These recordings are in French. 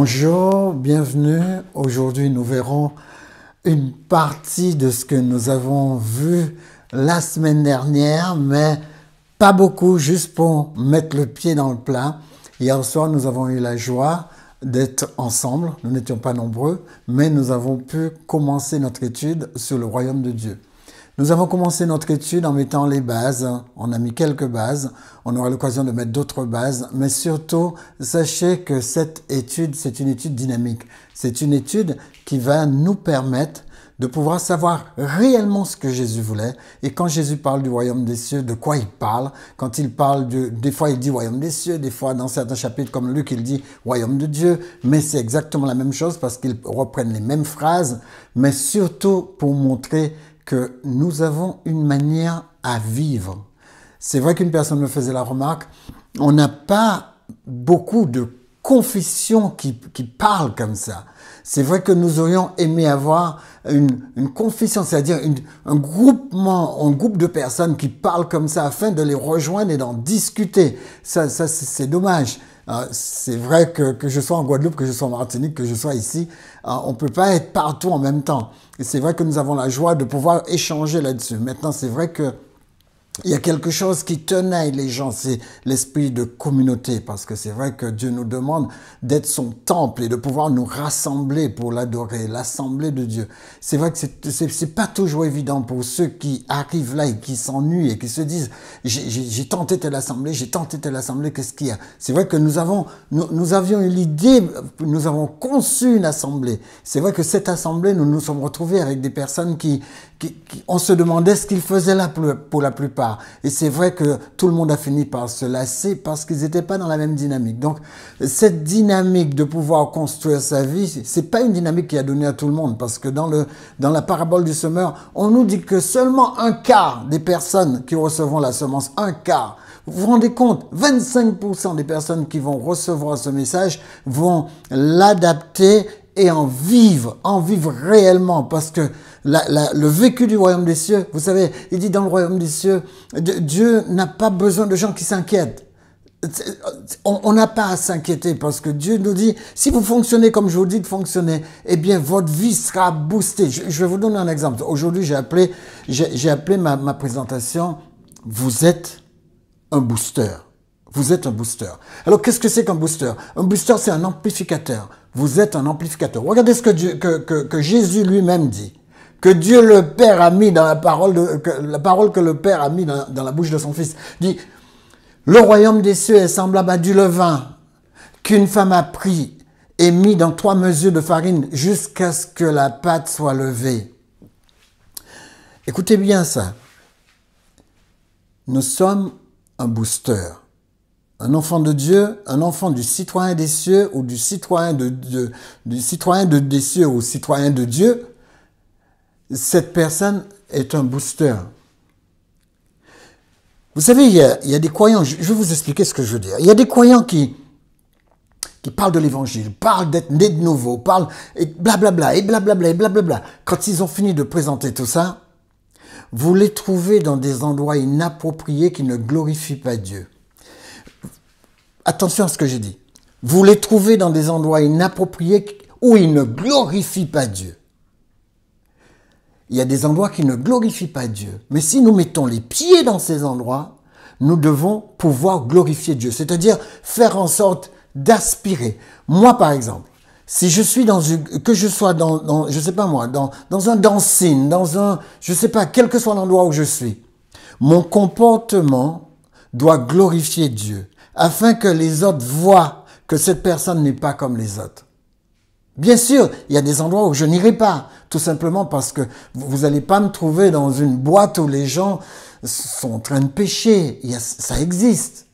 Bonjour, bienvenue. Aujourd'hui, nous verrons une partie de ce que nous avons vu la semaine dernière, mais pas beaucoup, juste pour mettre le pied dans le plat. Hier soir, nous avons eu la joie d'être ensemble. Nous n'étions pas nombreux, mais nous avons pu commencer notre étude sur le royaume de Dieu. Nous avons commencé notre étude en mettant les bases. On a mis quelques bases. On aura l'occasion de mettre d'autres bases. Mais surtout, sachez que cette étude, c'est une étude dynamique. C'est une étude qui va nous permettre de pouvoir savoir réellement ce que Jésus voulait. Et quand Jésus parle du royaume des cieux, de quoi il parle? Quand il parle des fois il dit royaume des cieux, des fois dans certains chapitres comme Luc, il dit royaume de Dieu. Mais c'est exactement la même chose parce qu'ils reprennent les mêmes phrases, mais surtout pour montrer que nous avons une manière à vivre. C'est vrai qu'une personne me faisait la remarque, on n'a pas beaucoup de confessions qui parlent comme ça. C'est vrai que nous aurions aimé avoir une confession, c'est-à-dire un groupe de personnes qui parlent comme ça afin de les rejoindre et d'en discuter. Ça c'est dommage. C'est vrai que je sois en Guadeloupe, que je sois en Martinique, que je sois ici, on ne peut pas être partout en même temps. Et c'est vrai que nous avons la joie de pouvoir échanger là-dessus. Maintenant, c'est vrai que il y a quelque chose qui tenaille les gens, c'est l'esprit de communauté, parce que c'est vrai que Dieu nous demande d'être son temple et de pouvoir nous rassembler pour l'adorer, l'assemblée de Dieu. C'est vrai que c'est pas toujours évident pour ceux qui arrivent là et qui s'ennuient et qui se disent j'ai tenté telle assemblée, qu'est-ce qu'il y a? C'est vrai que nous avions eu l'idée, nous avons conçu une assemblée. C'est vrai que cette assemblée, nous nous sommes retrouvés avec des personnes on se demandait ce qu'ils faisaient là pour la plupart. Et c'est vrai que tout le monde a fini par se lasser parce qu'ils n'étaient pas dans la même dynamique. Donc, cette dynamique de pouvoir construire sa vie, c'est pas une dynamique qui a donné à tout le monde, parce que dans la parabole du semeur, on nous dit que seulement un quart des personnes qui recevront la semence, un quart. Vous vous rendez compte, 25% des personnes qui vont recevoir ce message vont l'adapter et en vivre réellement, parce que le vécu du royaume des cieux, vous savez, il dit dans le royaume des cieux, Dieu n'a pas besoin de gens qui s'inquiètent. On n'a pas à s'inquiéter parce que Dieu nous dit, si vous fonctionnez comme je vous dis de fonctionner, eh bien votre vie sera boostée. Je vais vous donner un exemple. Aujourd'hui, j'ai appelé ma présentation, vous êtes un booster. Vous êtes un booster. Alors, qu'est-ce que c'est qu'un booster? Un booster, c'est un amplificateur. Vous êtes un amplificateur. Regardez ce que Jésus lui-même dit. Que Dieu le Père a mis dans la parole que le Père a mis dans la bouche de son Fils. Il dit, le royaume des cieux est semblable à du levain qu'une femme a pris et mis dans 3 mesures de farine jusqu'à ce que la pâte soit levée. Écoutez bien ça. Nous sommes un booster. Un enfant de Dieu, un enfant du citoyen des cieux ou du citoyen des cieux ou citoyen de Dieu, cette personne est un booster. Vous savez, il y a des croyants, je vais vous expliquer ce que je veux dire. Il y a des croyants qui parlent de l'évangile, parlent d'être nés de nouveau, parlent et blablabla, et blablabla, et blablabla. Quand ils ont fini de présenter tout ça, vous les trouvez dans des endroits inappropriés qui ne glorifient pas Dieu. Attention à ce que j'ai dit. Vous les trouvez dans des endroits inappropriés où ils ne glorifient pas Dieu. Il y a des endroits qui ne glorifient pas Dieu. Mais si nous mettons les pieds dans ces endroits, nous devons pouvoir glorifier Dieu. C'est-à-dire faire en sorte d'aspirer. Moi, par exemple, si je suis que je sois je sais pas moi, dans un dancing, je sais pas, quel que soit l'endroit où je suis, mon comportement doit glorifier Dieu, afin que les autres voient que cette personne n'est pas comme les autres. Bien sûr, il y a des endroits où je n'irai pas, tout simplement parce que vous n'allez pas me trouver dans une boîte où les gens sont en train de pécher. Ça existe.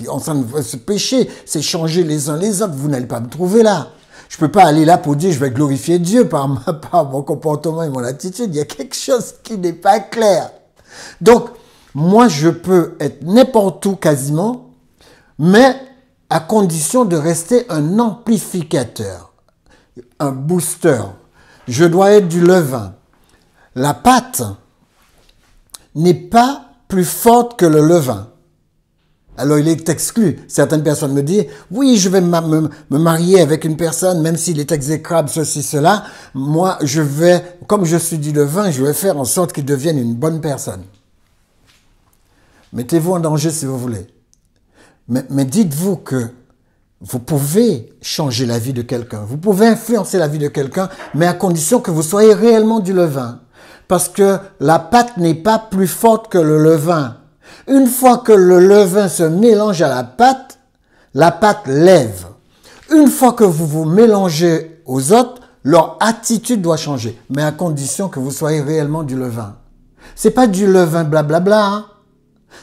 En train de se pécher, c'est changer les uns les autres. Vous n'allez pas me trouver là. Je peux pas aller là pour dire je vais glorifier Dieu par mon comportement et mon attitude. Il y a quelque chose qui n'est pas clair. Donc, moi, je peux être n'importe où quasiment, mais à condition de rester un amplificateur. Un booster. Je dois être du levain. La pâte n'est pas plus forte que le levain. alors il est exclu. Certaines personnes me disent, oui, je vais me marier avec une personne, même s'il est exécrable, ceci, cela. Moi, je vais, comme je suis du levain, je vais faire en sorte qu'il devienne une bonne personne. Mettez-vous en danger si vous voulez. Mais dites-vous que vous pouvez changer la vie de quelqu'un. Vous pouvez influencer la vie de quelqu'un, mais à condition que vous soyez réellement du levain. Parce que la pâte n'est pas plus forte que le levain. Une fois que le levain se mélange à la pâte lève. Une fois que vous vous mélangez aux autres, leur attitude doit changer. Mais à condition que vous soyez réellement du levain. C'est pas du levain blablabla, hein?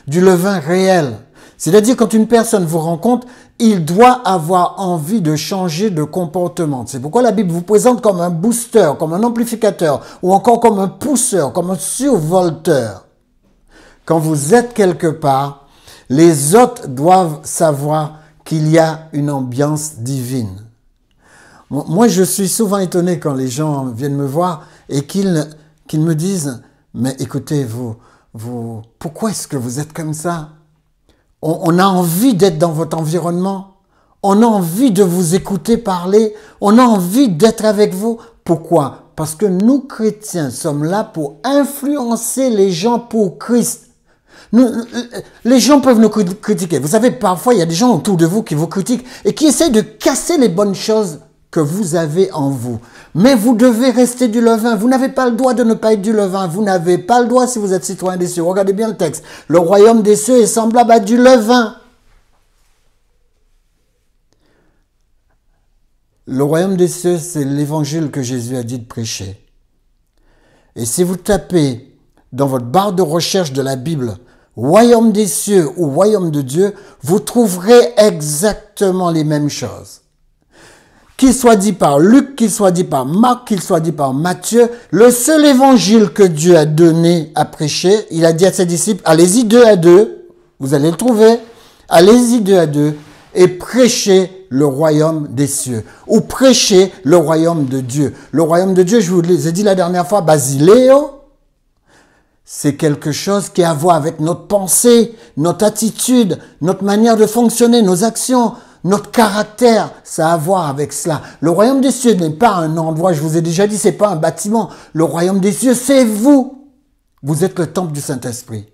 Du levain réel. C'est-à-dire quand une personne vous rencontre, il doit avoir envie de changer de comportement. C'est pourquoi la Bible vous présente comme un booster, comme un amplificateur, ou encore comme un pousseur, comme un survolteur. Quand vous êtes quelque part, les autres doivent savoir qu'il y a une ambiance divine. Moi, je suis souvent étonné quand les gens viennent me voir et qu'ils me disent « Mais écoutez, pourquoi est-ce que vous êtes comme ça ?» On a envie d'être dans votre environnement. On a envie de vous écouter parler. On a envie d'être avec vous. Pourquoi? Parce que nous, chrétiens, sommes là pour influencer les gens pour Christ. Les gens peuvent nous critiquer. Vous savez, parfois, il y a des gens autour de vous qui vous critiquent et qui essaient de casser les bonnes choses que vous avez en vous. Mais vous devez rester du levain. Vous n'avez pas le droit de ne pas être du levain. Vous n'avez pas le droit si vous êtes citoyen des cieux. Regardez bien le texte. Le royaume des cieux est semblable à du levain. Le royaume des cieux, c'est l'évangile que Jésus a dit de prêcher. Et si vous tapez dans votre barre de recherche de la Bible, royaume des cieux ou royaume de Dieu, vous trouverez exactement les mêmes choses. Qu'il soit dit par Luc, qu'il soit dit par Marc, qu'il soit dit par Matthieu, le seul évangile que Dieu a donné à prêcher, il a dit à ses disciples, allez-y 2 à 2, vous allez le trouver, allez-y 2 à 2, et prêchez le royaume des cieux, ou prêchez le royaume de Dieu. Le royaume de Dieu, je vous l'ai dit la dernière fois, basiléo, c'est quelque chose qui a à voir avec notre pensée, notre attitude, notre manière de fonctionner, nos actions, notre caractère, ça a à voir avec cela. Le royaume des cieux n'est pas un endroit, je vous ai déjà dit, c'est pas un bâtiment. Le royaume des cieux, c'est vous. Vous êtes le temple du Saint-Esprit.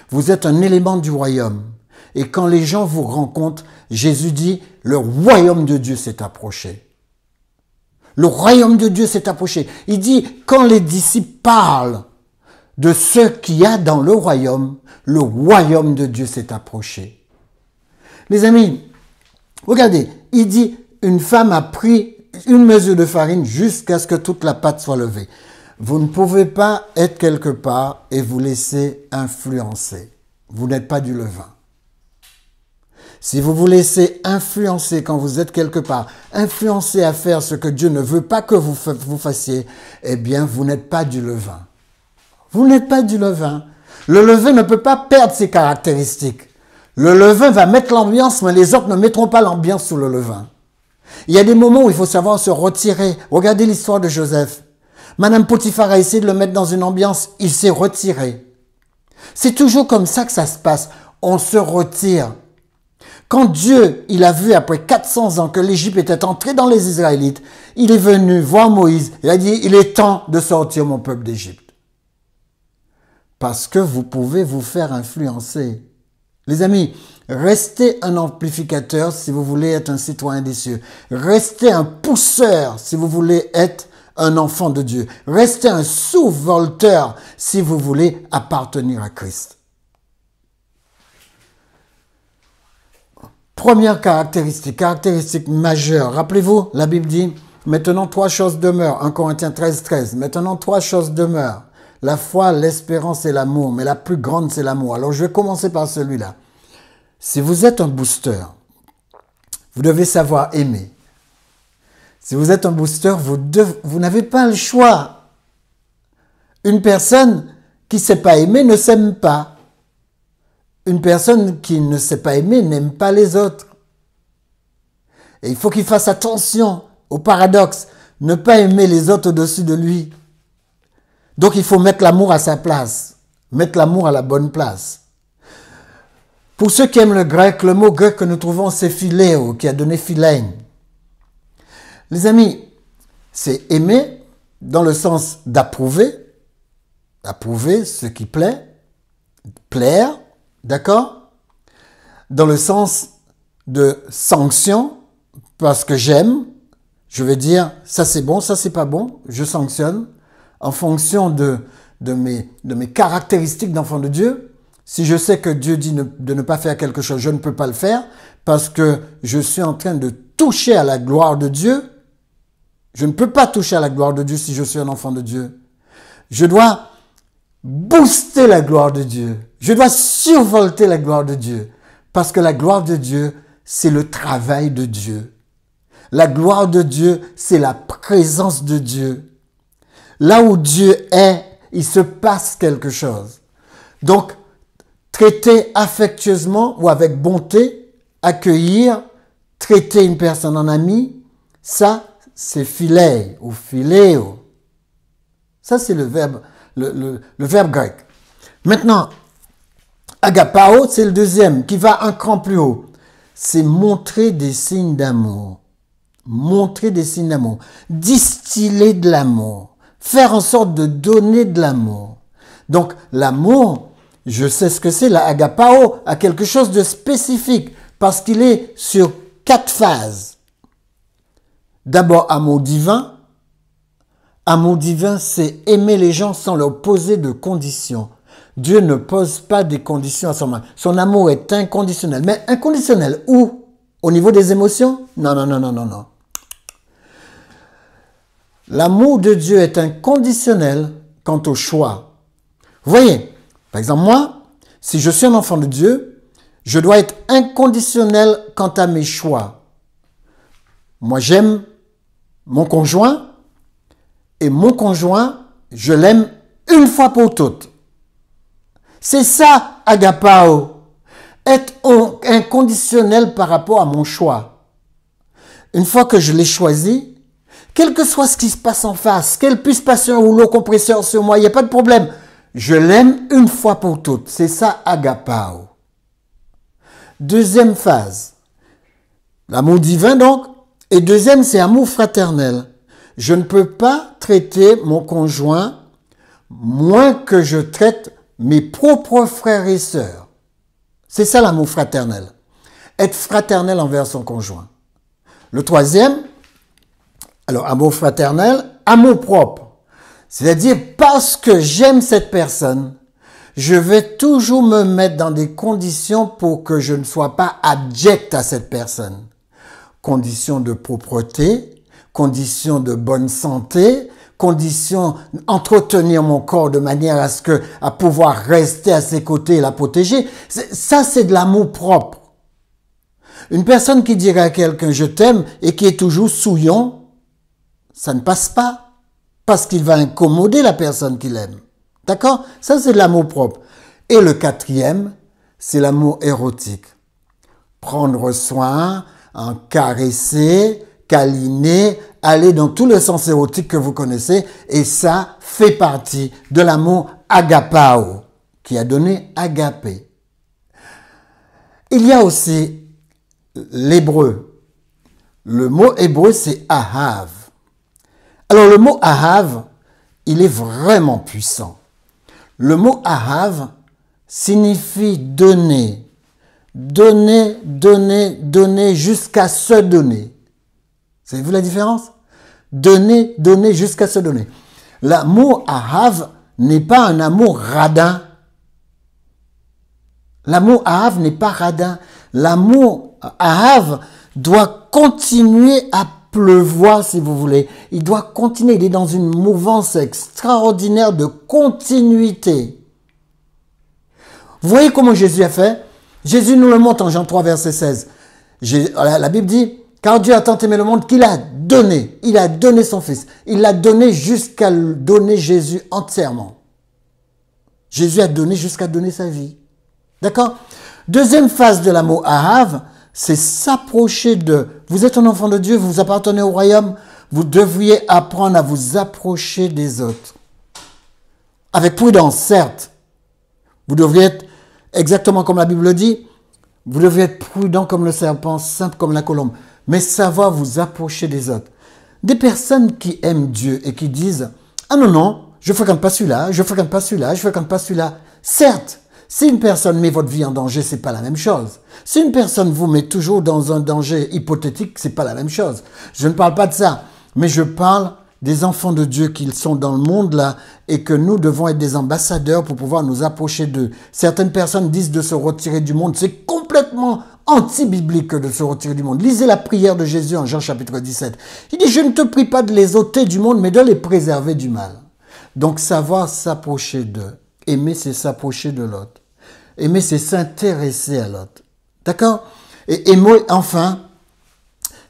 Vous êtes un élément du royaume. Et quand les gens vous rencontrent, Jésus dit, le royaume de Dieu s'est approché. Le royaume de Dieu s'est approché. Il dit, quand les disciples parlent de ce qu'il y a dans le royaume de Dieu s'est approché. Les amis, regardez, il dit, une femme a pris une mesure de farine jusqu'à ce que toute la pâte soit levée. Vous ne pouvez pas être quelque part et vous laisser influencer. Vous n'êtes pas du levain. Si vous vous laissez influencer quand vous êtes quelque part, influencer à faire ce que Dieu ne veut pas que vous fassiez, eh bien, vous n'êtes pas du levain. Vous n'êtes pas du levain. Le levain ne peut pas perdre ses caractéristiques. Le levain va mettre l'ambiance, mais les autres ne mettront pas l'ambiance sous le levain. Il y a des moments où il faut savoir se retirer. Regardez l'histoire de Joseph. Madame Potiphar a essayé de le mettre dans une ambiance, il s'est retiré. C'est toujours comme ça que ça se passe. On se retire. Quand Dieu, il a vu après 400 ans que l'Égypte était entrée dans les Israélites, il est venu voir Moïse. Il a dit, il est temps de sortir mon peuple d'Égypte. Parce que vous pouvez vous faire influencer. Les amis, restez un amplificateur si vous voulez être un citoyen des cieux. Restez un pousseur si vous voulez être un enfant de Dieu. Restez un sous-volteur si vous voulez appartenir à Christ. Première caractéristique majeure. Rappelez-vous, la Bible dit, maintenant 3 choses demeurent. 1 Corinthiens 13, 13. Maintenant 3 choses demeurent. La foi, l'espérance et l'amour. Mais la plus grande, c'est l'amour. Alors, je vais commencer par celui-là. Si vous êtes un booster, vous devez savoir aimer. Si vous êtes un booster, vous n'avez pas le choix. Une personne qui ne sait pas aimer ne s'aime pas. Une personne qui ne sait pas aimer n'aime pas les autres. Et il faut qu'il fasse attention au paradoxe. Ne pas aimer les autres au-dessus de lui. Donc il faut mettre l'amour à sa place. Mettre l'amour à la bonne place. Pour ceux qui aiment le grec, le mot grec que nous trouvons, c'est philéo, qui a donné philène. Les amis, c'est aimer dans le sens d'approuver, approuver ce qui plaît, plaire, d'accord? Dans le sens de sanction, parce que j'aime, je vais dire ça c'est bon, ça c'est pas bon, je sanctionne en fonction de mes caractéristiques d'enfant de Dieu. Si je sais que Dieu dit de ne pas faire quelque chose, je ne peux pas le faire parce que je suis en train de toucher à la gloire de Dieu. Je ne peux pas toucher à la gloire de Dieu si je suis un enfant de Dieu. Je dois booster la gloire de Dieu. Je dois survolter la gloire de Dieu. Parce que la gloire de Dieu, c'est le travail de Dieu. La gloire de Dieu, c'est la présence de Dieu. Là où Dieu est, il se passe quelque chose. Donc, traiter affectueusement ou avec bonté, accueillir, traiter une personne en ami, ça, c'est philéo ou philéo. Ça, c'est le verbe grec. Maintenant, agapao, c'est le deuxième, qui va un cran plus haut. C'est montrer des signes d'amour. Montrer des signes d'amour. Distiller de l'amour. Faire en sorte de donner de l'amour. Donc, l'amour, je sais ce que c'est, la agapao a quelque chose de spécifique parce qu'il est sur 4 phases. D'abord, amour divin. Amour divin, c'est aimer les gens sans leur poser de conditions. Dieu ne pose pas des conditions à son amour. Son amour est inconditionnel. Mais inconditionnel où? Au niveau des émotions? Non, non, non, non, non, non. L'amour de Dieu est inconditionnel quant au choix. Vous voyez, par exemple, moi, si je suis un enfant de Dieu, je dois être inconditionnel quant à mes choix. Moi, j'aime mon conjoint et mon conjoint, je l'aime une fois pour toutes. C'est ça, agapao. Être inconditionnel par rapport à mon choix. Une fois que je l'ai choisi, quel que soit ce qui se passe en face, qu'elle puisse passer un rouleau compresseur sur moi, il n'y a pas de problème. Je l'aime une fois pour toutes. C'est ça, agapao. Deuxième phase. L'amour divin, donc. Et deuxième, c'est amour fraternel. Je ne peux pas traiter mon conjoint moins que je traite mes propres frères et sœurs. C'est ça l'amour fraternel. Être fraternel envers son conjoint. Le troisième, alors amour fraternel, amour propre. C'est-à-dire parce que j'aime cette personne, je vais toujours me mettre dans des conditions pour que je ne sois pas abject à cette personne. Conditions de propreté, conditions de bonne santé, conditions d'entretenir mon corps de manière à pouvoir rester à ses côtés et la protéger. Ça, c'est de l'amour propre. Une personne qui dirait à quelqu'un « je t'aime » et qui est toujours souillon, ça ne passe pas parce qu'il va incommoder la personne qu'il aime. D'accord? Ça, c'est de l'amour propre. Et le quatrième, c'est l'amour érotique. Prendre soin, en caresser, câliner, aller dans tout le sens érotique que vous connaissez. Et ça fait partie de l'amour agapao, qui a donné agapé. Il y a aussi l'hébreu. Le mot hébreu, c'est ahav. Alors, le mot ahav, il est vraiment puissant. Le mot ahav signifie donner. Donner, donner, donner jusqu'à se donner. Savez-vous la différence? Donner, donner jusqu'à se donner. L'amour ahav n'est pas un amour radin. L'amour ahav n'est pas radin. L'amour ahav doit continuer à pleuvoir, si vous voulez. Il doit continuer. Il est dans une mouvance extraordinaire de continuité. Vous voyez comment Jésus a fait? Jésus nous le montre en Jean 3, verset 16. La Bible dit, car Dieu a tant aimé le monde qu'il a donné. Il a donné son Fils. Il l'a donné jusqu'à donner Jésus entièrement. Jésus a donné jusqu'à donner sa vie. D'accord? Deuxième phase de l'amour ahav, c'est s'approcher de... Vous êtes un enfant de Dieu, vous appartenez au royaume, vous devriez apprendre à vous approcher des autres. Avec prudence, certes. Vous devriez être, exactement comme la Bible le dit, Vous devez être prudent comme le serpent, simple comme la colombe, mais savoir vous approcher des autres. Des personnes qui aiment Dieu et qui disent « Ah non, non, je ne fréquente pas celui-là, je ne fréquente pas celui-là, je ne fréquente pas celui-là. » Certes, si une personne met votre vie en danger, c'est pas la même chose. Si une personne vous met toujours dans un danger hypothétique, c'est pas la même chose. Je ne parle pas de ça, mais je parle des enfants de Dieu qui sont dans le monde là et que nous devons être des ambassadeurs pour pouvoir nous approcher d'eux. Certaines personnes disent de se retirer du monde. C'est complètement anti-biblique de se retirer du monde. Lisez la prière de Jésus en Jean chapitre 17. Il dit « Je ne te prie pas de les ôter du monde, mais de les préserver du mal. » Donc savoir s'approcher d'eux. Aimer, c'est s'approcher de l'autre. Aimer, c'est s'intéresser à l'autre. D'accord? Et aimer, enfin,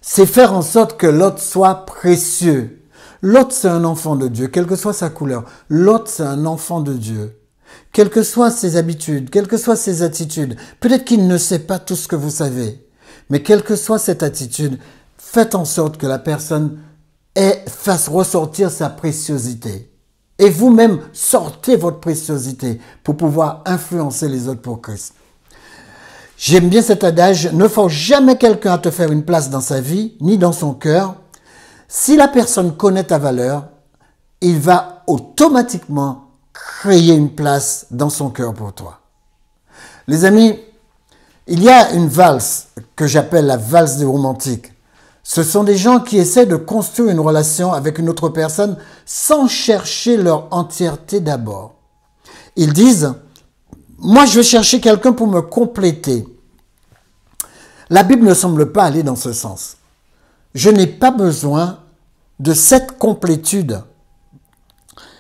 c'est faire en sorte que l'autre soit précieux. L'autre, c'est un enfant de Dieu, quelle que soit sa couleur. L'autre, c'est un enfant de Dieu. Quelles que soient ses habitudes, quelles que soient ses attitudes. Peut-être qu'il ne sait pas tout ce que vous savez. Mais quelle que soit cette attitude, faites en sorte que la personne fasse ressortir sa préciosité. Et vous-même, sortez votre préciosité pour pouvoir influencer les autres pour Christ. J'aime bien cet adage, ne force jamais quelqu'un à te faire une place dans sa vie, ni dans son cœur. Si la personne connaît ta valeur, il va automatiquement créer une place dans son cœur pour toi. Les amis, il y a une valse que j'appelle la valse des romantiques. Ce sont des gens qui essaient de construire une relation avec une autre personne sans chercher leur entièreté d'abord. Ils disent, moi je vais chercher quelqu'un pour me compléter. La Bible ne semble pas aller dans ce sens. Je n'ai pas besoin de cette complétude.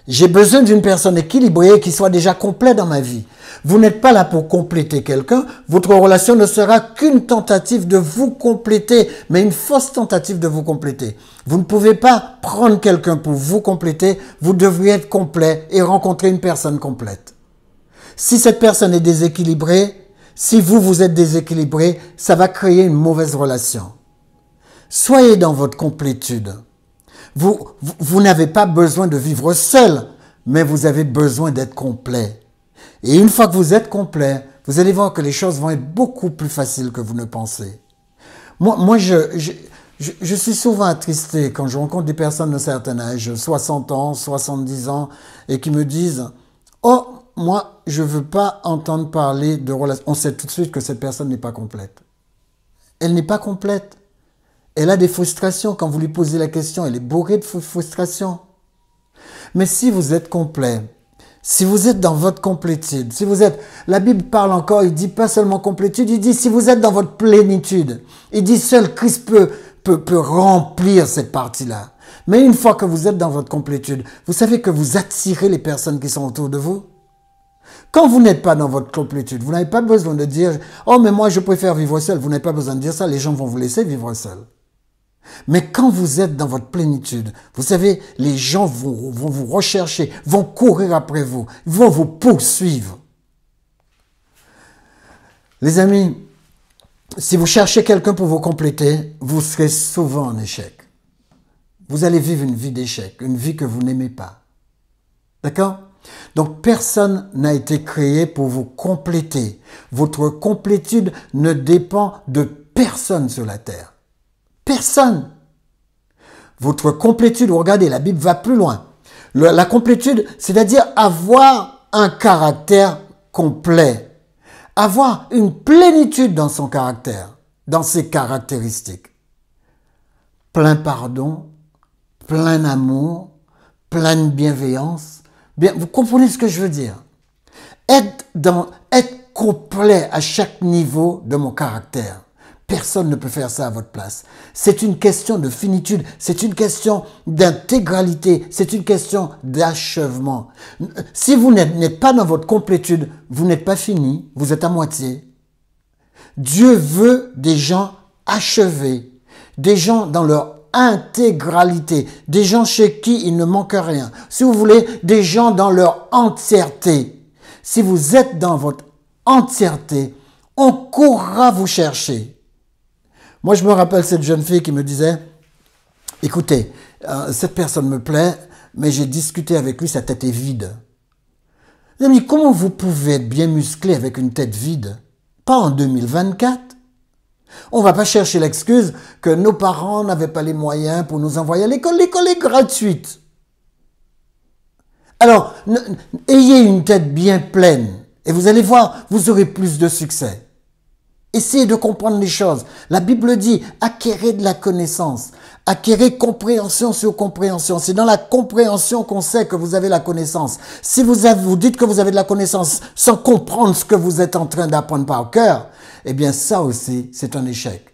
J'ai besoin d'une personne équilibrée qui soit déjà complète dans ma vie. Vous n'êtes pas là pour compléter quelqu'un. Votre relation ne sera qu'une tentative de vous compléter, mais une fausse tentative de vous compléter. Vous ne pouvez pas prendre quelqu'un pour vous compléter. Vous devriez être complet et rencontrer une personne complète. Si cette personne est déséquilibrée, si vous êtes déséquilibré, ça va créer une mauvaise relation. Soyez dans votre complétude. Vous n'avez pas besoin de vivre seul, mais vous avez besoin d'être complet. Et une fois que vous êtes complet, vous allez voir que les choses vont être beaucoup plus faciles que vous ne pensez. Moi je suis souvent attristé quand je rencontre des personnes d'un certain âge, 60 ans, 70 ans, et qui me disent « Oh, moi, je ne veux pas entendre parler de relations. » On sait tout de suite que cette personne n'est pas complète. Elle n'est pas complète. Elle a des frustrations. Quand vous lui posez la question, elle est bourrée de frustrations. Mais si vous êtes complet, si vous êtes dans votre complétude, si vous êtes, la Bible parle encore, il dit pas seulement complétude, il dit si vous êtes dans votre plénitude, il dit seul Christ peut remplir cette partie-là. Mais une fois que vous êtes dans votre complétude, vous savez que vous attirez les personnes qui sont autour de vous. Quand vous n'êtes pas dans votre complétude, vous n'avez pas besoin de dire « Oh, mais moi, je préfère vivre seul ». Vous n'avez pas besoin de dire ça, les gens vont vous laisser vivre seul. Mais quand vous êtes dans votre plénitude, vous savez, les gens vont vous rechercher, vont courir après vous, vont vous poursuivre. Les amis, si vous cherchez quelqu'un pour vous compléter, vous serez souvent en échec. Vous allez vivre une vie d'échec, une vie que vous n'aimez pas. D'accord ? Donc, personne n'a été créé pour vous compléter. Votre complétude ne dépend de personne sur la terre. Personne. Votre complétude, regardez, la Bible va plus loin. La complétude, c'est-à-dire avoir un caractère complet. Avoir une plénitude dans son caractère, dans ses caractéristiques. Plein pardon, plein amour, plein de bienveillance. Bien, vous comprenez ce que je veux dire? Être complet à chaque niveau de mon caractère. Personne ne peut faire ça à votre place. C'est une question de finitude, c'est une question d'intégralité, c'est une question d'achèvement. Si vous n'êtes pas dans votre complétude, vous n'êtes pas fini, vous êtes à moitié. Dieu veut des gens achevés, des gens dans leur intégralité, des gens chez qui il ne manque rien. Si vous voulez, des gens dans leur entièreté. Si vous êtes dans votre entièreté, on courra vous chercher. Moi, je me rappelle cette jeune fille qui me disait, écoutez, cette personne me plaît, mais j'ai discuté avec lui, sa tête est vide. Les amis, comment vous pouvez être bien musclé avec une tête vide? pas en 2024. On ne va pas chercher l'excuse que nos parents n'avaient pas les moyens pour nous envoyer à l'école. L'école est gratuite. Alors, ayez une tête bien pleine et vous allez voir, vous aurez plus de succès. Essayez de comprendre les choses. La Bible dit, acquérez de la connaissance. Acquérez compréhension sur compréhension. C'est dans la compréhension qu'on sait que vous avez la connaissance. Si vous dites que vous avez de la connaissance sans comprendre ce que vous êtes en train d'apprendre par cœur, eh bien ça aussi, c'est un échec.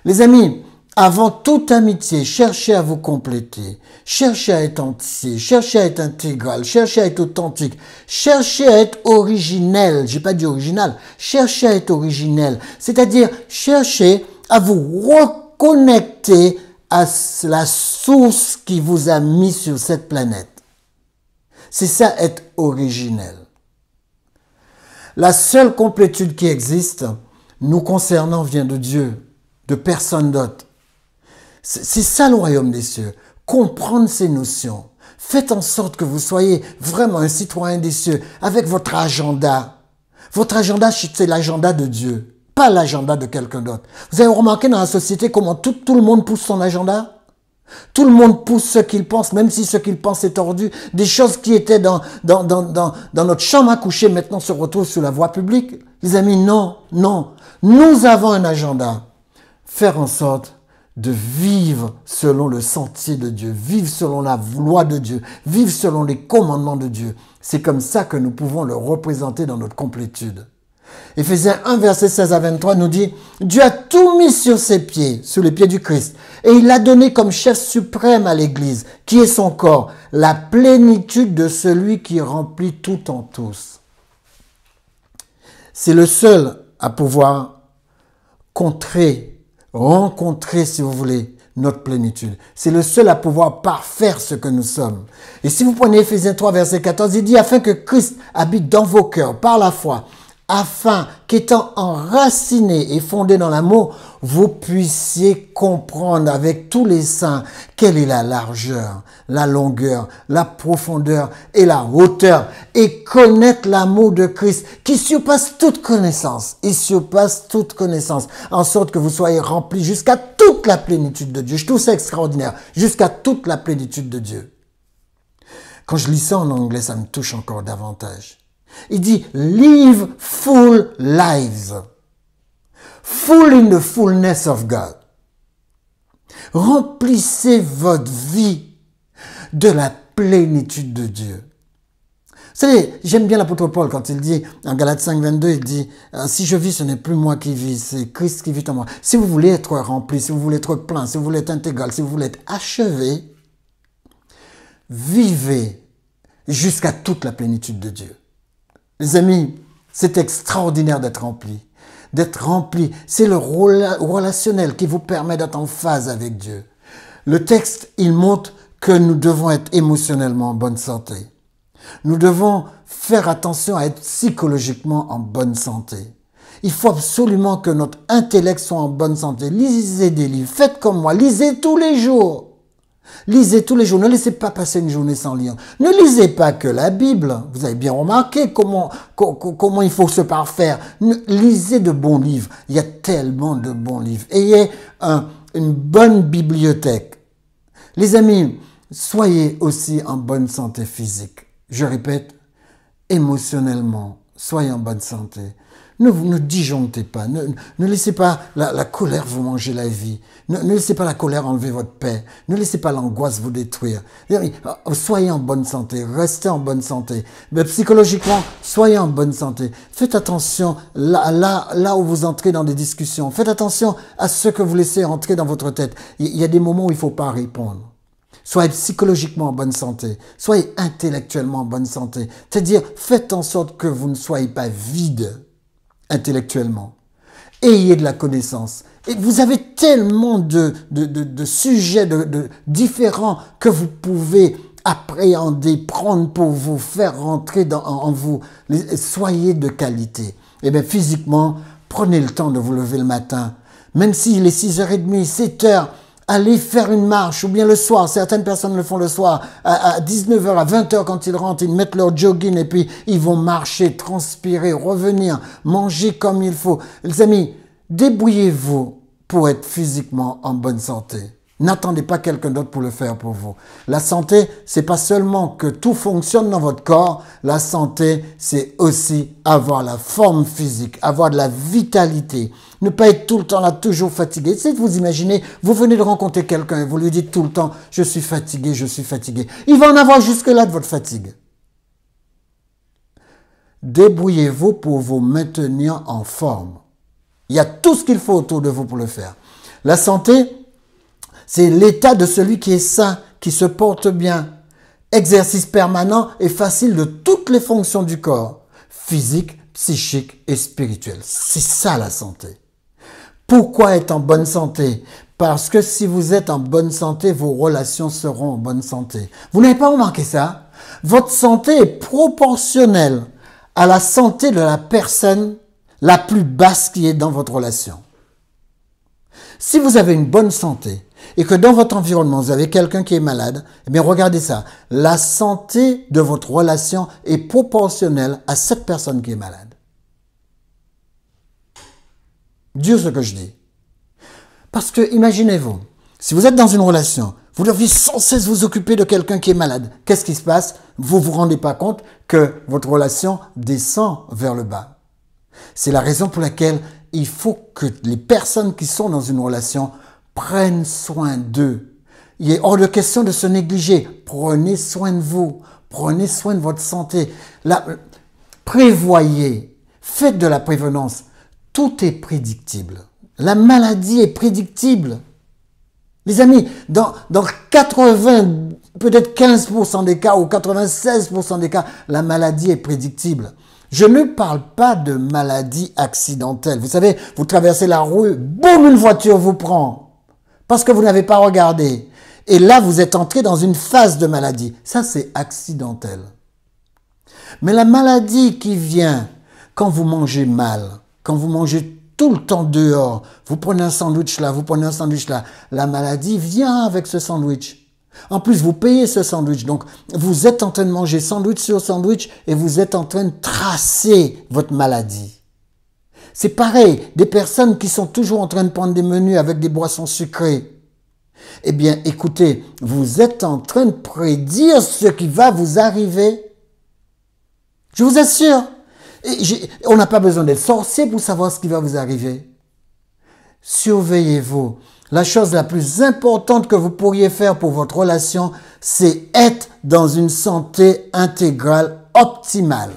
Les amis, avant toute amitié, cherchez à vous compléter. Cherchez à être entier. Cherchez à être intégral. Cherchez à être authentique. Cherchez à être originel. J'ai pas dit original. Cherchez à être originel. C'est-à-dire, cherchez à vous reconnecter à la source qui vous a mis sur cette planète. C'est ça, être originel. La seule complétude qui existe, nous concernant, vient de Dieu, de personne d'autre. C'est ça le royaume des cieux. Comprendre ces notions. Faites en sorte que vous soyez vraiment un citoyen des cieux avec votre agenda. Votre agenda, c'est l'agenda de Dieu, pas l'agenda de quelqu'un d'autre. Vous avez remarqué dans la société comment tout le monde pousse son agenda? Tout le monde pousse ce qu'il pense, même si ce qu'il pense est tordu. Des choses qui étaient dans notre chambre à coucher maintenant se retrouvent sur la voie publique. Les amis, non, non. Nous avons un agenda. Faire en sorte de vivre selon le sentier de Dieu, vivre selon la loi de Dieu, vivre selon les commandements de Dieu. C'est comme ça que nous pouvons le représenter dans notre complétude. Éphésiens 1, verset 16 à 23 nous dit « Dieu a tout mis sur ses pieds, sur les pieds du Christ, et il l'a donné comme chef suprême à l'Église, qui est son corps, la plénitude de celui qui remplit tout en tous. » C'est le seul à pouvoir rencontrer, si vous voulez, notre plénitude. C'est le seul à pouvoir parfaire ce que nous sommes. Et si vous prenez Éphésiens 3, verset 14, il dit « Afin que Christ habite dans vos cœurs par la foi, afin qu'étant enracinés et fondés dans l'amour, vous puissiez comprendre avec tous les saints quelle est la largeur, la longueur, la profondeur et la hauteur, et connaître l'amour de Christ qui surpasse toute connaissance. Il surpasse toute connaissance, en sorte que vous soyez remplis jusqu'à toute la plénitude de Dieu. Je trouve ça extraordinaire, jusqu'à toute la plénitude de Dieu. Quand je lis ça en anglais, ça me touche encore davantage. Il dit « Live full lives, full in the fullness of God ». Remplissez votre vie de la plénitude de Dieu. Vous savez, j'aime bien l'apôtre Paul quand il dit, en Galates 5, 22, il dit « Si je vis, ce n'est plus moi qui vis, c'est Christ qui vit en moi ». Si vous voulez être rempli, si vous voulez être plein, si vous voulez être intégral, si vous voulez être achevé, vivez jusqu'à toute la plénitude de Dieu. Les amis, c'est extraordinaire d'être rempli. D'être rempli, c'est le relationnel qui vous permet d'être en phase avec Dieu. Le texte, il montre que nous devons être émotionnellement en bonne santé. Nous devons faire attention à être psychologiquement en bonne santé. Il faut absolument que notre intellect soit en bonne santé. Lisez des livres, faites comme moi, lisez tous les jours. Lisez tous les jours, ne laissez pas passer une journée sans lire. Ne lisez pas que la Bible, vous avez bien remarqué comment il faut se parfaire. Lisez de bons livres, il y a tellement de bons livres. Ayez une bonne bibliothèque. Les amis, soyez aussi en bonne santé physique. Je répète, émotionnellement, soyez en bonne santé. Ne disjonctez pas, ne laissez pas la colère vous manger la vie, ne laissez pas la colère enlever votre paix, ne laissez pas l'angoisse vous détruire. Soyez en bonne santé, restez en bonne santé. Mais psychologiquement, soyez en bonne santé. Faites attention là où vous entrez dans des discussions. Faites attention à ce que vous laissez entrer dans votre tête. Il y a des moments où il ne faut pas répondre. Soyez psychologiquement en bonne santé. Soyez intellectuellement en bonne santé. C'est-à-dire, faites en sorte que vous ne soyez pas vide intellectuellement. Ayez de la connaissance. Et vous avez tellement de sujets différents que vous pouvez appréhender, prendre pour vous faire rentrer en vous. Soyez de qualité. Et bien physiquement, prenez le temps de vous lever le matin. Même s'il est 6h30, 7h, Aller faire une marche, ou bien le soir, certaines personnes le font le soir, à 19 heures, à 20 heures quand ils rentrent, ils mettent leur jogging et puis ils vont marcher, transpirer, revenir, manger comme il faut. Les amis, débrouillez-vous pour être physiquement en bonne santé. N'attendez pas quelqu'un d'autre pour le faire pour vous. La santé, c'est pas seulement que tout fonctionne dans votre corps. La santé, c'est aussi avoir la forme physique, avoir de la vitalité. Ne pas être tout le temps là, toujours fatigué. Essayez de vous imaginer, vous venez de rencontrer quelqu'un et vous lui dites tout le temps, je suis fatigué, je suis fatigué. Il va en avoir jusque-là de votre fatigue. Débrouillez-vous pour vous maintenir en forme. Il y a tout ce qu'il faut autour de vous pour le faire. La santé, c'est l'état de celui qui est sain, qui se porte bien. Exercice permanent et facile de toutes les fonctions du corps, physique, psychique et spirituel. C'est ça la santé. Pourquoi être en bonne santé? Parce que si vous êtes en bonne santé, vos relations seront en bonne santé. Vous n'avez pas remarqué ça? Votre santé est proportionnelle à la santé de la personne la plus basse qui est dans votre relation. Si vous avez une bonne santé et que dans votre environnement, vous avez quelqu'un qui est malade, eh bien regardez ça. La santé de votre relation est proportionnelle à cette personne qui est malade. Dieu ce que je dis. Parce que imaginez-vous, si vous êtes dans une relation, vous devez sans cesse vous occuper de quelqu'un qui est malade. Qu'est-ce qui se passe? Vous ne vous rendez pas compte que votre relation descend vers le bas. C'est la raison pour laquelle il faut que les personnes qui sont dans une relation prennent soin d'eux. Il est hors de question de se négliger. Prenez soin de vous. Prenez soin de votre santé. Prévoyez. Faites de la prévenance. Tout est prédictible. La maladie est prédictible. Les amis, dans 80, peut-être 15% des cas ou 96% des cas, la maladie est prédictible. Je ne parle pas de maladie accidentelle. Vous savez, vous traversez la rue, boum, une voiture vous prend. Parce que vous n'avez pas regardé. Et là, vous êtes entré dans une phase de maladie. Ça, c'est accidentel. Mais la maladie qui vient quand vous mangez mal, quand vous mangez tout le temps dehors, vous prenez un sandwich là, vous prenez un sandwich là, la maladie vient avec ce sandwich. En plus, vous payez ce sandwich. Donc, vous êtes en train de manger sandwich sur sandwich et vous êtes en train de tracer votre maladie. C'est pareil, des personnes qui sont toujours en train de prendre des menus avec des boissons sucrées. Eh bien, écoutez, vous êtes en train de prédire ce qui va vous arriver. Je vous assure. On n'a pas besoin d'être sorcier pour savoir ce qui va vous arriver. Surveillez-vous. La chose la plus importante que vous pourriez faire pour votre relation, c'est être dans une santé intégrale optimale.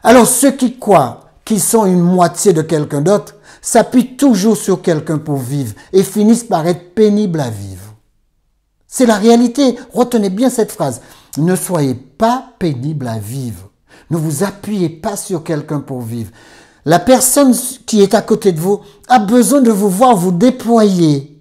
Alors ceux qui croient qu'ils sont une moitié de quelqu'un d'autre s'appuient toujours sur quelqu'un pour vivre et finissent par être pénibles à vivre. C'est la réalité. Retenez bien cette phrase. Ne soyez pas pénibles à vivre. Ne vous appuyez pas sur quelqu'un pour vivre. La personne qui est à côté de vous a besoin de vous voir vous déployer.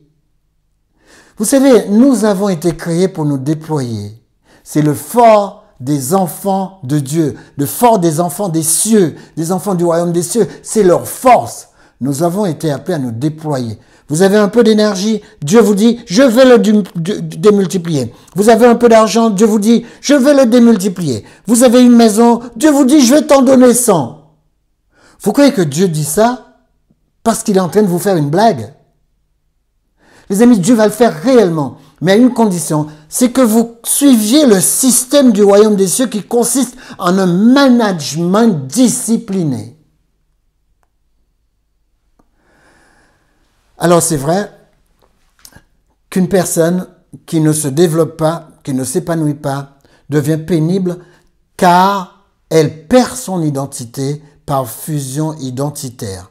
Vous savez, nous avons été créés pour nous déployer. C'est le fort des enfants de Dieu, le fort des enfants des cieux, des enfants du royaume des cieux. C'est leur force. Nous avons été appelés à nous déployer. Vous avez un peu d'énergie, Dieu vous dit, je vais le démultiplier. Vous avez un peu d'argent, Dieu vous dit, je vais le démultiplier. Vous avez une maison, Dieu vous dit, je vais t'en donner 100. Vous croyez que Dieu dit ça parce qu'il est en train de vous faire une blague? Les amis, Dieu va le faire réellement, mais à une condition, c'est que vous suiviez le système du royaume des cieux qui consiste en un management discipliné. Alors c'est vrai qu'une personne qui ne se développe pas, qui ne s'épanouit pas, devient pénible car elle perd son identité par fusion identitaire.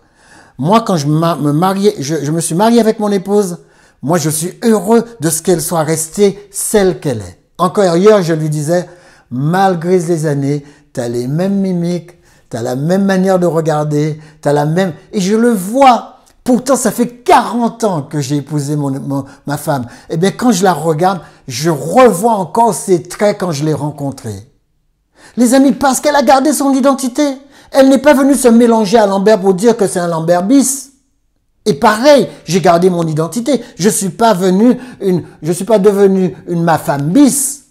Moi, quand je me suis marié avec mon épouse, moi je suis heureux de ce qu'elle soit restée celle qu'elle est. Encore hier, je lui disais, malgré les années, tu as les mêmes mimiques, tu as la même manière de regarder, tu as la même... Et je le vois. Pourtant, ça fait 40 ans que j'ai épousé ma femme. Eh bien, quand je la regarde, je revois encore ses traits quand je l'ai rencontrée. Les amis, parce qu'elle a gardé son identité. Elle n'est pas venue se mélanger à Lambert pour dire que c'est un Lambert bis. Et pareil, j'ai gardé mon identité. Je suis pas devenu une ma femme bis.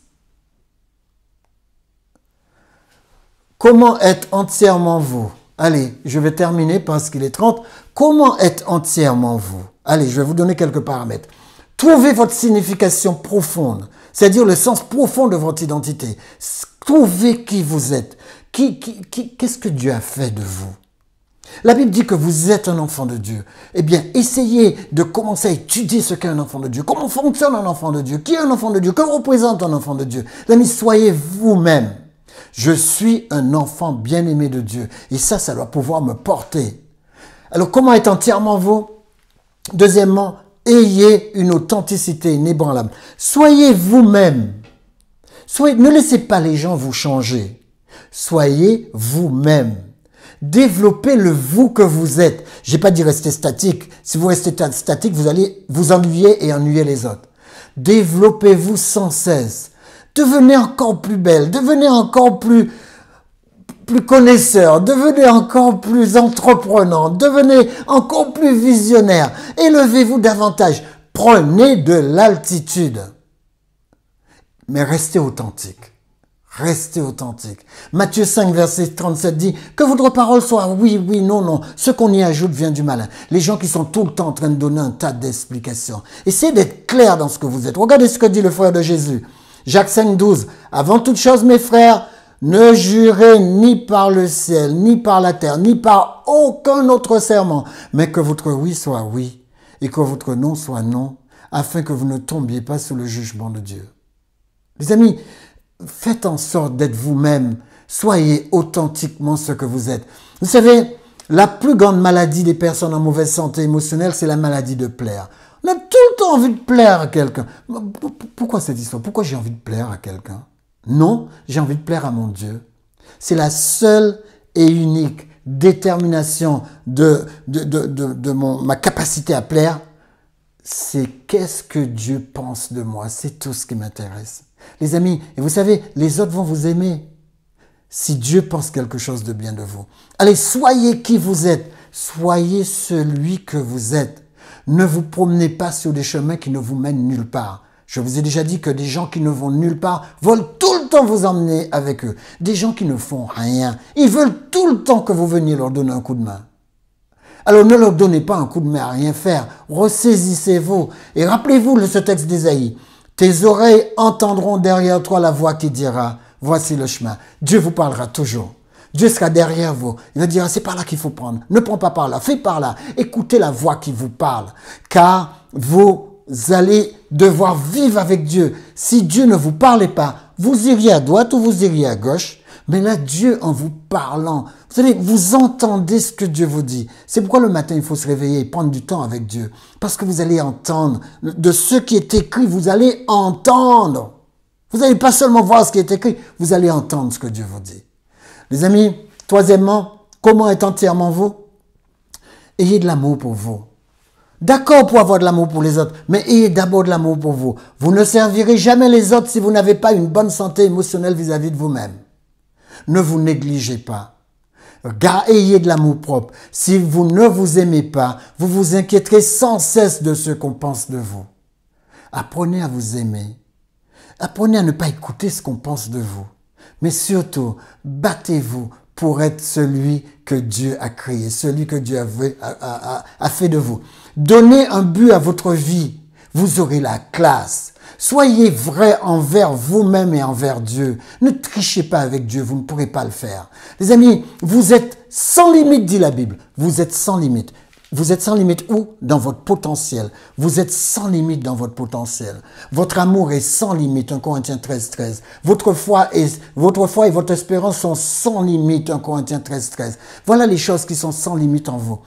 Comment être entièrement vous? Allez, je vais terminer parce qu'il est 30. Comment être entièrement vous? Allez, je vais vous donner quelques paramètres. Trouvez votre signification profonde, c'est-à-dire le sens profond de votre identité. Trouvez qui vous êtes. Qu'est-ce que Dieu a fait de vous? La Bible dit que vous êtes un enfant de Dieu. Eh bien, essayez de commencer à étudier ce qu'est un enfant de Dieu. Comment fonctionne un enfant de Dieu? Qui est un enfant de Dieu? Que représente un enfant de Dieu? Amis, soyez vous-même. Je suis un enfant bien-aimé de Dieu. Et ça doit pouvoir me porter. Alors, comment être entièrement vous? Deuxièmement, ayez une authenticité inébranlable. Soyez vous-même. Ne laissez pas les gens vous changer. Soyez vous-même. Développez le vous que vous êtes. J'ai pas dit rester statique. Si vous restez statique, vous allez vous ennuyer et ennuyer les autres. Développez-vous sans cesse. Devenez encore plus belle. Devenez encore plus connaisseur. Devenez encore plus entreprenant. Devenez encore plus visionnaire. Élevez-vous davantage. Prenez de l'altitude. Mais restez authentique. Restez authentique. Matthieu 5, verset 37 dit que votre parole soit oui, oui, non, non. Ce qu'on y ajoute vient du malin. Les gens qui sont tout le temps en train de donner un tas d'explications. Essayez d'être clair dans ce que vous êtes. Regardez ce que dit le frère de Jésus. Jacques 5, 12. Avant toute chose, mes frères, ne jurez ni par le ciel, ni par la terre, ni par aucun autre serment, mais que votre oui soit oui et que votre non soit non, afin que vous ne tombiez pas sous le jugement de Dieu. Les amis, faites en sorte d'être vous-même. Soyez authentiquement ce que vous êtes. Vous savez, la plus grande maladie des personnes en mauvaise santé émotionnelle, c'est la maladie de plaire. On a tout le temps envie de plaire à quelqu'un. Pourquoi cette histoire? Pourquoi j'ai envie de plaire à quelqu'un? Non, j'ai envie de plaire à mon Dieu. C'est la seule et unique détermination de ma capacité à plaire. C'est qu'est-ce que Dieu pense de moi. C'est tout ce qui m'intéresse. Les amis, et vous savez, les autres vont vous aimer si Dieu pense quelque chose de bien de vous. Allez, soyez qui vous êtes. Soyez celui que vous êtes. Ne vous promenez pas sur des chemins qui ne vous mènent nulle part. Je vous ai déjà dit que des gens qui ne vont nulle part veulent tout le temps vous emmener avec eux. Des gens qui ne font rien. Ils veulent tout le temps que vous veniez leur donner un coup de main. Alors ne leur donnez pas un coup de main à rien faire. Ressaisissez-vous. Et rappelez-vous de ce texte d'Ésaïe. Tes oreilles entendront derrière toi la voix qui dira, voici le chemin. Dieu vous parlera toujours. Dieu sera derrière vous. Il va dire, c'est par là qu'il faut prendre. Ne prends pas par là, fais par là. Écoutez la voix qui vous parle. Car vous allez devoir vivre avec Dieu. Si Dieu ne vous parlait pas, vous iriez à droite ou vous iriez à gauche. Mais là, Dieu, en vous parlant, vous savez, vous entendez ce que Dieu vous dit. C'est pourquoi le matin, il faut se réveiller et prendre du temps avec Dieu. Parce que vous allez entendre de ce qui est écrit, vous allez entendre. Vous n'allez pas seulement voir ce qui est écrit, vous allez entendre ce que Dieu vous dit. Les amis, troisièmement, comment être entièrement vous? Ayez de l'amour pour vous. D'accord pour avoir de l'amour pour les autres, mais ayez d'abord de l'amour pour vous. Vous ne servirez jamais les autres si vous n'avez pas une bonne santé émotionnelle vis-à-vis de vous-même. Ne vous négligez pas. Ayez de l'amour propre. Si vous ne vous aimez pas, vous vous inquiéterez sans cesse de ce qu'on pense de vous. Apprenez à vous aimer. Apprenez à ne pas écouter ce qu'on pense de vous. Mais surtout, battez-vous pour être celui que Dieu a créé, celui que Dieu a fait de vous. Donnez un but à votre vie. Vous aurez la classe. Soyez vrai envers vous-même et envers Dieu. Ne trichez pas avec Dieu, vous ne pourrez pas le faire. Les amis, vous êtes sans limite, dit la Bible. Vous êtes sans limite. Vous êtes sans limite où? Dans votre potentiel. Vous êtes sans limite dans votre potentiel. Votre amour est sans limite, 1 Corinthiens 13, 13. Votre foi et votre espérance sont sans limite, 1 Corinthiens 13, 13. Voilà les choses qui sont sans limite en vous.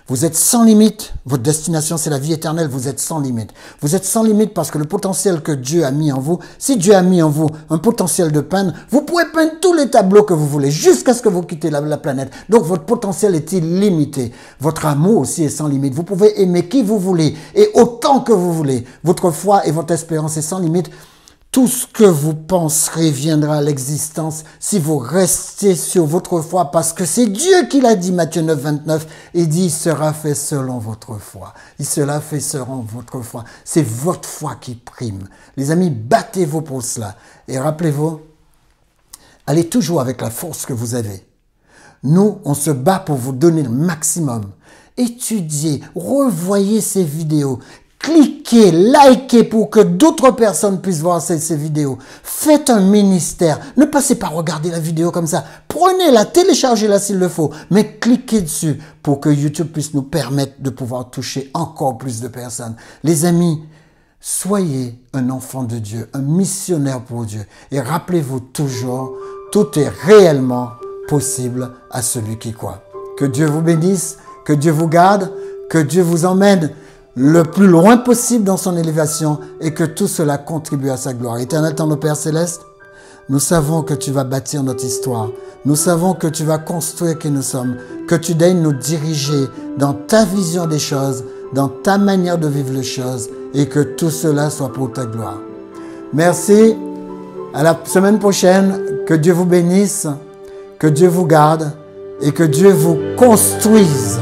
Vous êtes sans limite, votre destination c'est la vie éternelle, vous êtes sans limite. Vous êtes sans limite parce que le potentiel que Dieu a mis en vous, si Dieu a mis en vous un potentiel de peindre, vous pouvez peindre tous les tableaux que vous voulez jusqu'à ce que vous quittez la planète. Donc votre potentiel est illimité. Votre amour aussi est sans limite. Vous pouvez aimer qui vous voulez et autant que vous voulez. Votre foi et votre espérance est sans limite. tout ce que vous penserez viendra à l'existence si vous restez sur votre foi, parce que c'est Dieu qui l'a dit, Matthieu 9, 29, et dit, il sera fait selon votre foi. Il sera fait selon votre foi. C'est votre foi qui prime. Les amis, battez-vous pour cela. Et rappelez-vous, allez toujours avec la force que vous avez. Nous, on se bat pour vous donner le maximum. Étudiez, revoyez ces vidéos. Cliquez, likez pour que d'autres personnes puissent voir ces vidéos. Faites un ministère. Ne passez pas regarder la vidéo comme ça. Prenez-la, téléchargez-la s'il le faut. Mais cliquez dessus pour que YouTube puisse nous permettre de pouvoir toucher encore plus de personnes. Les amis, soyez un enfant de Dieu, un missionnaire pour Dieu. Et rappelez-vous toujours, tout est réellement possible à celui qui croit. Que Dieu vous bénisse, que Dieu vous garde, que Dieu vous emmène le plus loin possible dans son élévation et que tout cela contribue à sa gloire. Éternel, notre Père Céleste, nous savons que tu vas bâtir notre histoire. Nous savons que tu vas construire qui nous sommes, que tu daignes nous diriger dans ta vision des choses, dans ta manière de vivre les choses et que tout cela soit pour ta gloire. Merci. À la semaine prochaine. Que Dieu vous bénisse, que Dieu vous garde et que Dieu vous construise.